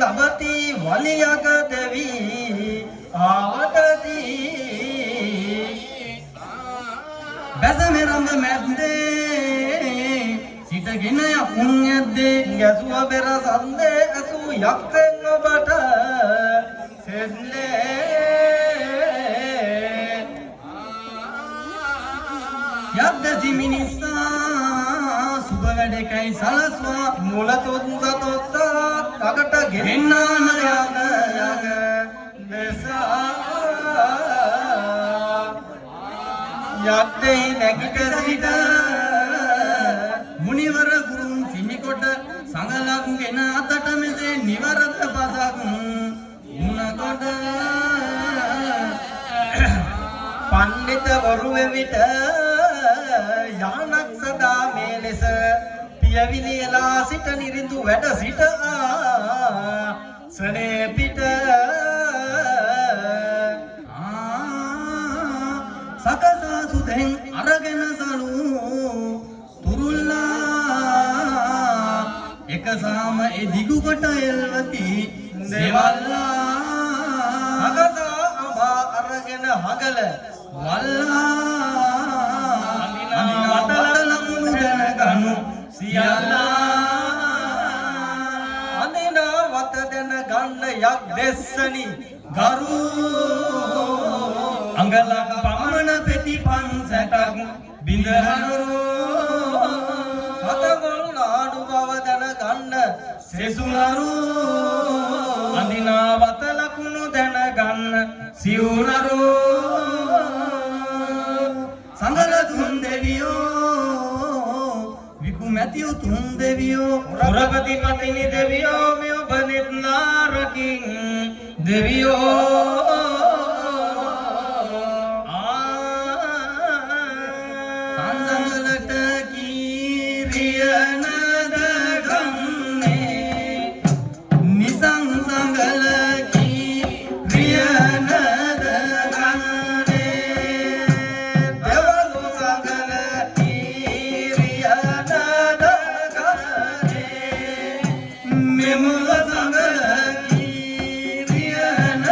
අවති වලියක දෙවි ආවතති බැසමෙරඳ මැද්දේ සිටගෙන යකුන් ඇද්දේ යසුව පෙර සන්දේ අසු යක්කෙන් ඔබට සෙල්ලේ යද්දසි මිනිසා සුබ වැඩකයි සලස්වා මුල තොත්ත අකට ගෙන්නාන යග දෙසා යද්දේ නැගිට සිට මුනිවර ගුරුන් සිහිකොට සංගලක්ගෙන අතට මෙසේ නිවරත පසක් මුණකොට පණ්ඩිත වරුවෙ විට යානක් සදා මේ ලෙස පියවිලියලා සිට නිරිඳු වැඩ සිට සනේ පිට සකසා සුදෙන් අරගෙන සලු තුරුල්ලා එකසාම ඒ දිගු කොට එල්වති දෙවල්ලා සකසා අඹා අරගෙන හගල වල්ලා අඳිනවතලමුණු දැනගනු සියල්ලා අඳිනවත දැනගන්න යක් දෙස්සනි ගරු අඟලක් පමණ පෙති 560ක් බිඳහනු සතගොන් නාඩු බව දැනගන්න සෙසුනරු අඳිනවත ලකුණු දැනගන්න සිවුනරු සංගල තුන් දෙවියෝ විකුමැතියෝ තුන් දෙවියෝ පුරපති පතිනි දෙවියෝ මෙ ඔබ නිත්නාරකින් දෙවියෝ සංසංගලට කීරියනද ගන්නේ නිසංසංගල කීරියනද මෙමුල සංගල කීරියනද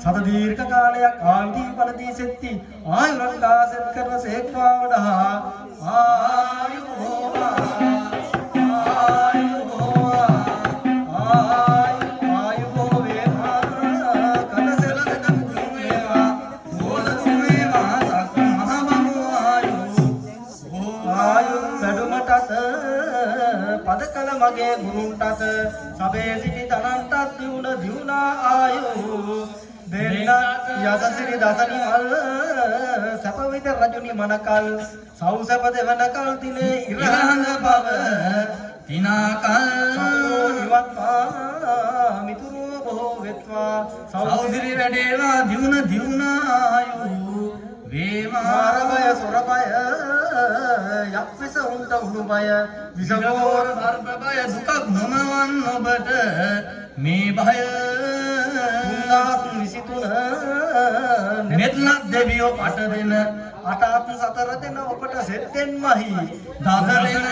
සත දීර්ඝ කාලයක් ආයුධී පළදී සෙත්ති ආයුරංගා සෙත් කරන සේක්වා වඩා ආයුබෝවා ආයුබෝ වේවා කනසලද දුක් වේවා බෝධි වේවා සක් මහබමු ආයු වැඩුමටත් පදකල මගේ ගුරුන්ටත් සබේ සිටි තනන්ටත් දියුණා ආයු දෙන්නත් යසසිරි දසනි මල් සපවිත රජුනි මනකල් සෞසප දෙවන කල් දිනේ ඉරහඳ බව තිනාකල් ඉවත්වා මිතුරු බොහෝ වෙත්වා සෞසිරි වැඩේවා දියුණා ආයු වේවා මාරබය සොරබය යක්විස උන්ට උළුබය විසගෝර සර්පබය දුකක් නොමවන් ඔබට මේ භය නෙත්ලක් දෙවියෝ අට දෙන අටත් සතර දෙන ඔබට සෙත්තෙන් මහි දස දෙන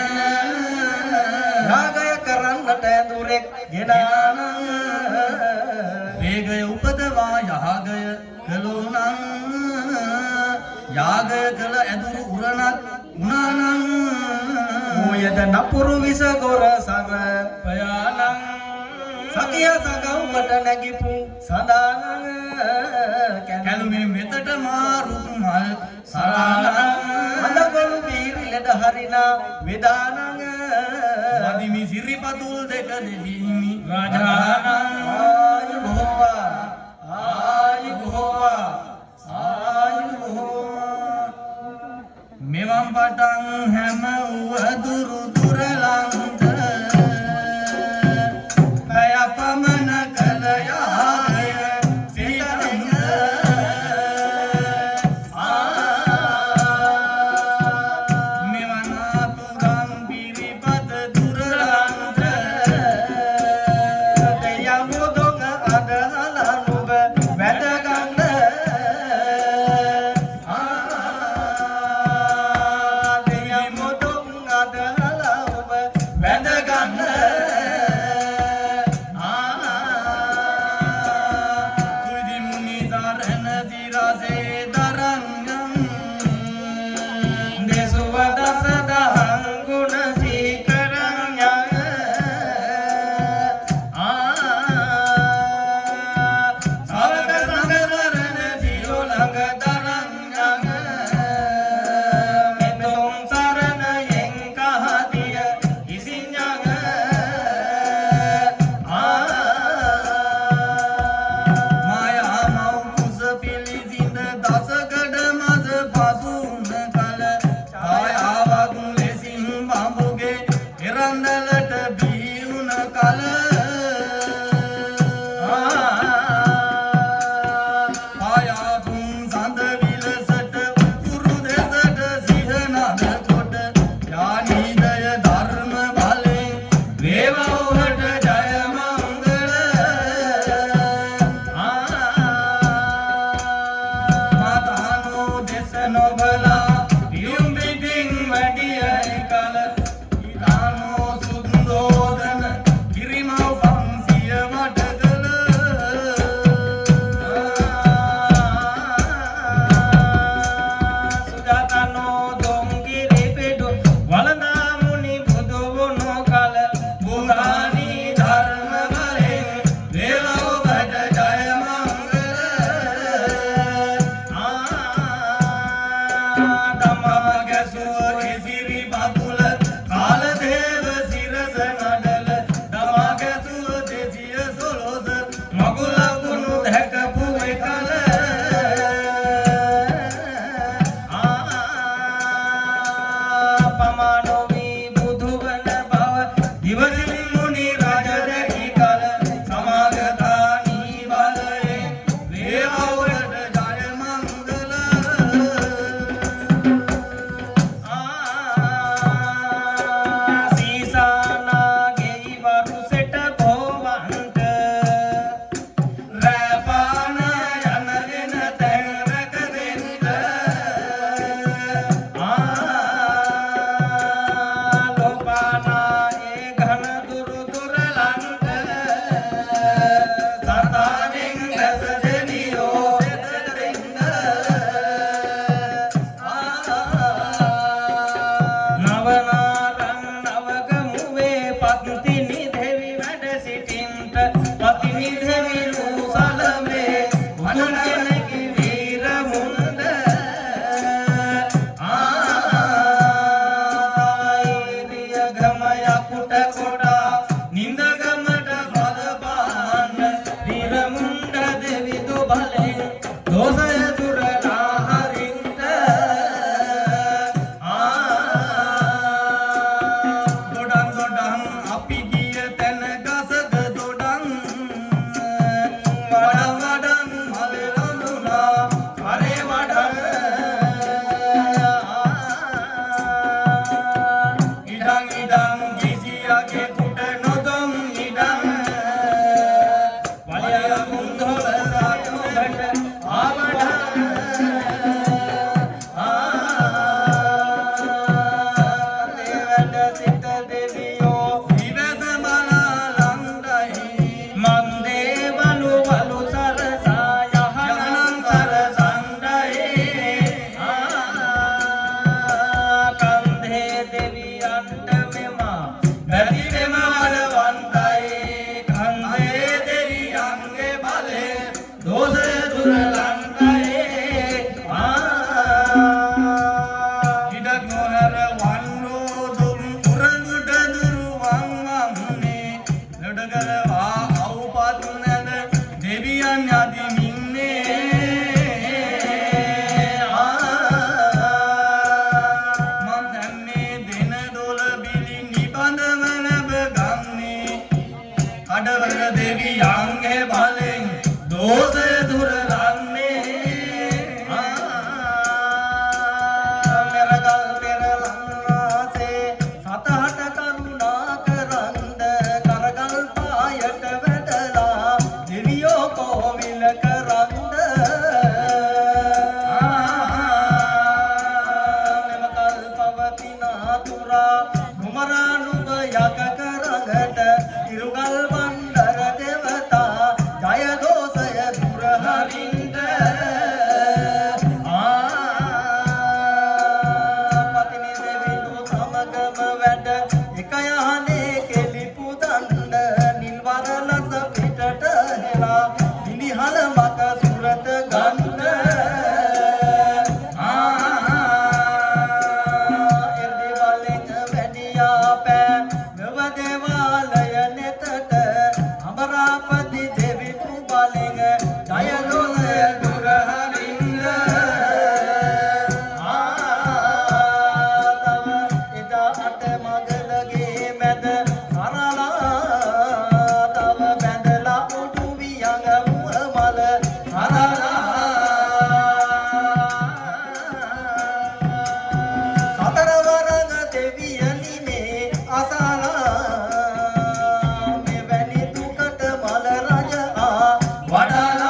යාගය කරන්නට ඇඳුරෙක් ගෙනාන වේගය උපදවා යහගය කළෝනං යාගය කළ ඇඳුරු උරණක් උනානං මොයද නපුරු විස ගොර සර පයානං සකිය සගව්වට නැගිපු සදානං කැලුමේ මෙතට මාරුත් මල් සරානං අඳගොළු බීරි ලෙඩ හරිනා වේදානං වදිමි සිරිපතුල් දෙක දෙහිමි රාජානං ආයුබෝවා ආයුබෝවා ආයුබෝවා මෙවම් පටන් හැම උවදුරු දුරලංක පමන කල යාය සිතංග මෙවන පුරම් පිරිපද දුරලන්ත දෙයමුදොග අදහලනුබ වැදගන්න දෙයමුදොග අදහලනුබ සිත දෙවියෝ ඉවත බලාලන්දයි මන් දේවලු වලු සරසා යහනං සරසන්දයි කන්දේ දෙවියන්ට මෙමා බැරි වෙම වලවන්තයි කන්දේ දෙවියන්ගේ බලේ දෝෂය දුරලන්තයි ඉඩක් නොහැර වන්නෝ දුම් උරඳුට දුරුවන් වන්නේ ලොඩ කරවා අවුපත් නැද දෙවියන් යදිමින්නේ මන් දැන්නේ දෙන දොල බිලි නිබඳව නැබ ගන්නේ කඩවර දෙවියන්ගේ බලෙන් දෝෂය දුරලන්නේ මෙරගල් පෙරලන්නාසේ සතහට කරුණා කරන්ද කරගල් පායට වැටලා දෙවියෝ කෝවිල කරන්ද මෙම කල් පවතින තුරා නුමරා නුඹ යක කරගට ඉරුගල් වණ්ඩර දෙවතා ජය දෝෂය දුර හරින්ද පතිනි දෙවිඳු සමගම වැඩ එක යහනේ කෙලි පුදන්න නිල්වර ලස පිටට හෙලා දිලිහල මක සුරත ගන්න එර්දි බලෙන් වැඩියා පෑ නව දේවාලය නෙතට අමරාපති දෙවිඳු බලෙන් ජය දෝෂය දුර හරින්ද තව එදා අට මගලගේ මැද සරලා තව බැඳලා උඩු වියඟ මුව මල සරලා සතර වරඟ දෙවියනි මේ අසලා මෙවැනි දුකට මල රජ වඩලා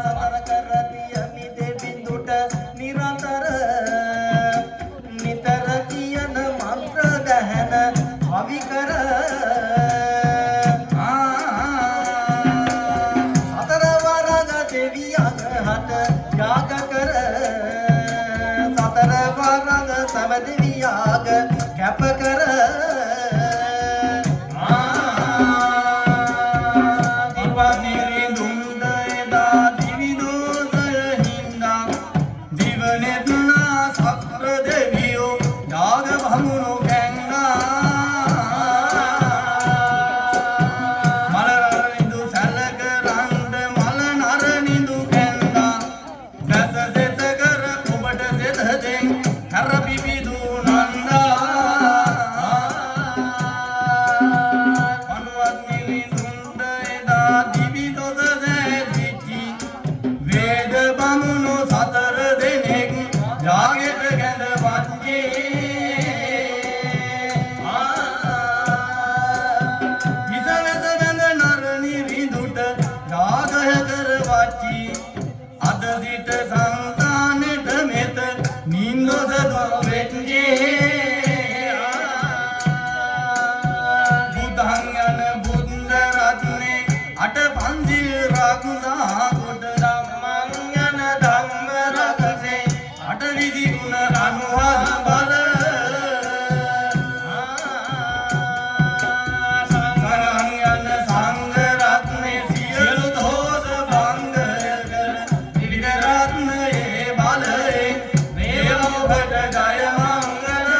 සතර කරතියනි දෙවිඳුට නිරතර නිතර කියන මන්ත්‍ර දැහැන කවි කර සතර වරඟ දෙවියන් හට යාග කර සතර වරඟ සම දෙවියාග කැප කර දිවනිරි දුන්ද එදා දිවි දෝෂය හින්දා දිවනෙත්නා සක්‍ර දෙවියෝ යාග භමුණු කැන්නා මල නරනිදු සැලක රන්ද මල නරනිදු කැන්නා දැස සෙත කර ඔබට සෙත දෙන් කර පිපිදු නන්දා අනුවත් නිවිඳුන්ද එදා දිවි දොස සැදිච්චි වේද බමුණු සතර දෙනෙක් යාගෙට ගැඳ වච්චේ ඉසලස වැඳ නරනිරිඳුට යාගය කර වච්චි අද සිට සංතානෙට මෙත නින්දොස දුවෙච්චේ බුද්ධං යන බුද්ධ රත්නේ අට පන්සිල් රකුණා කොට ධම්මං යන ධම්ම රකසේ අට විදි ගුණ අනුහස බල සංඝං යන සංඝ රත්නේ සියලු දෝෂ භංග කර ත්‍රිවිධ රත්නයේ බලයෙන් දේවෝකට ජය මංගල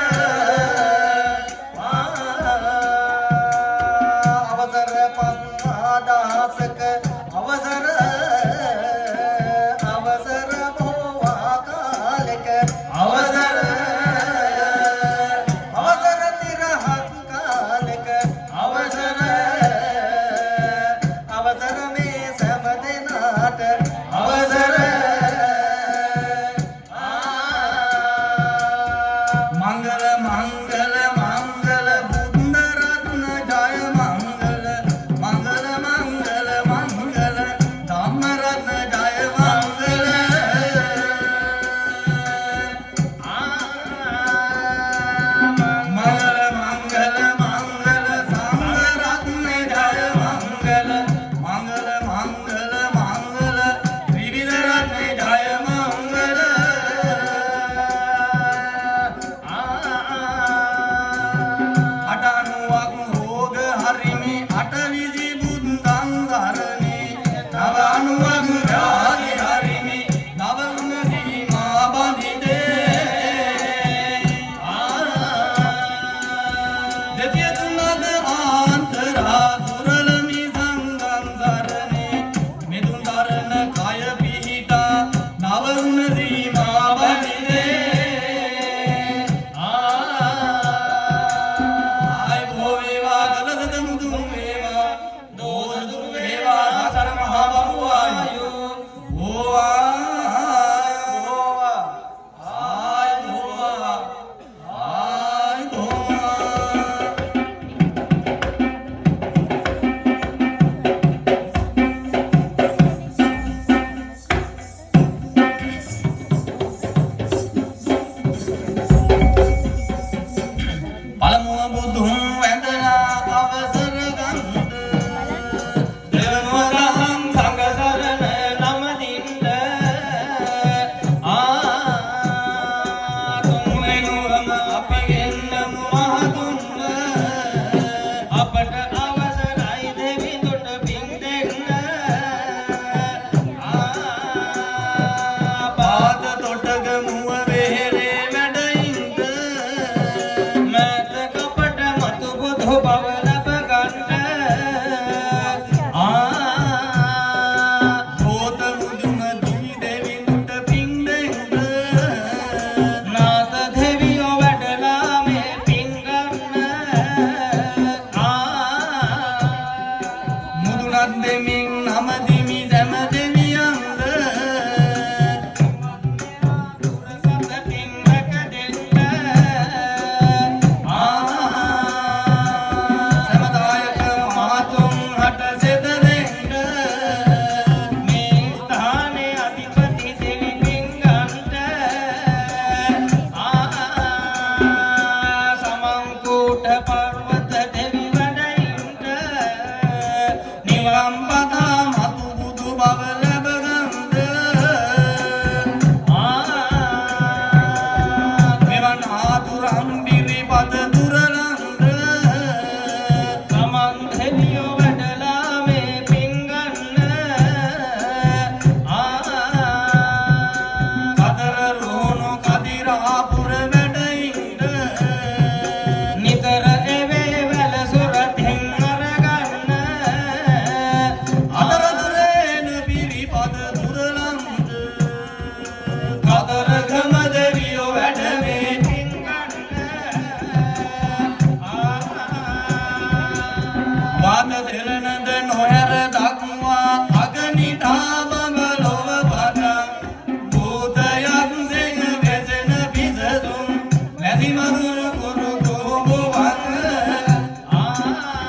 අවසර පස්මාදාසක අවසර අවසර බොහෝ කාලෙක අවසර हात देर